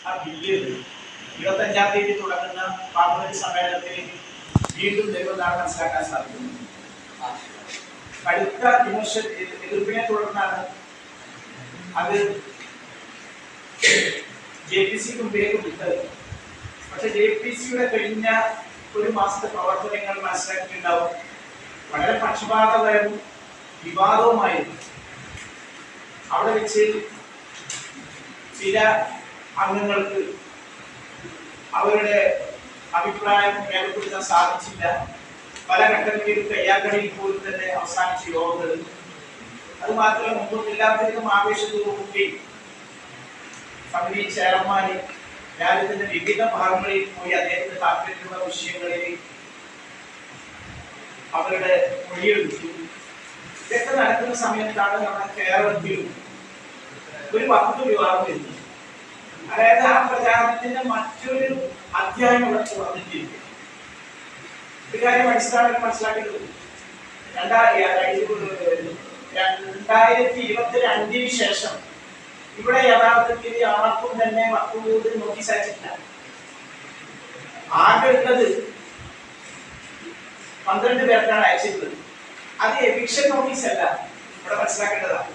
ആ ബില്ല് 25-ാം തീയതി തുടങ്ങുന്ന പാർലമെന്റ് സമ്മേളനത്തിൽ വീണ്ടും വരുമെന്നാണ് മനസ്സിലാക്കാൻ സാധിക്കുന്നത്. കടുത്ത എതിർപ്പിനെ തുടർന്നാണ് അത് JPC മുമ്പിലേക്ക് വിട്ടത്. പക്ഷെ JPCയുടെ കഴിഞ്ഞ ഒരു മാസത്തെ പ്രവർത്തനങ്ങൾ മനസ്സിലാക്കിയിട്ടുണ്ടാവും. വളരെ പക്ഷപാതപരവും വിവാദവുമായിരുന്നു. അവിടെ വെച്ച് ചില അംഗങ്ങൾക്ക് അവരുടെ അഭിപ്രായം രേഖപ്പെടുത്താൻ സാധിച്ചില്ല. പല ഘട്ടങ്ങളിലും കയ്യാക്കളിയിൽ പോലും തന്നെ അവസാനിച്ച യോഗങ്ങൾ. അത് മാത്രമല്ല, മുമ്പൊന്നില്ലാത്തതിനും ആവേശത്തോടുകൂടി സമിതി ചെയർമാന് രാജ്യത്തിന്റെ വിവിധ ഭാഗങ്ങളിൽ പോയി അദ്ദേഹത്തിന് താല്പര്യമുള്ള വിഷയങ്ങളിൽ അവരുടെ മൊഴിയെടുത്തു. ഇതൊക്കെ നടക്കുന്ന സമയത്താണ് നമ്മുടെ കേരളത്തിലും ഒരു വക്തു വിവാദം വരുന്നത്. അതായത് ആ പ്രചാരണത്തിന്റെ മറ്റൊരു അധ്യായം ഇവിടെ തുറന്നിട്ടിരിക്കും. ഒരു കാര്യം അടിസ്ഥാനത്തിൽ മനസ്സിലാക്കേണ്ടത് 2022 ശേഷം ഇവിടെ യഥാർത്ഥത്തിൽ ആർക്കും തന്നെ വക്കൂത് നോട്ടീസ് അയച്ചിട്ടില്ല. ആകെ ഉള്ളത് 12 പേർക്കാണ് അയച്ചിട്ടുള്ളത്. അത് എവിക്ഷൻ നോട്ടീസ് അല്ല, ഇവിടെ മനസ്സിലാക്കേണ്ടതാണ്.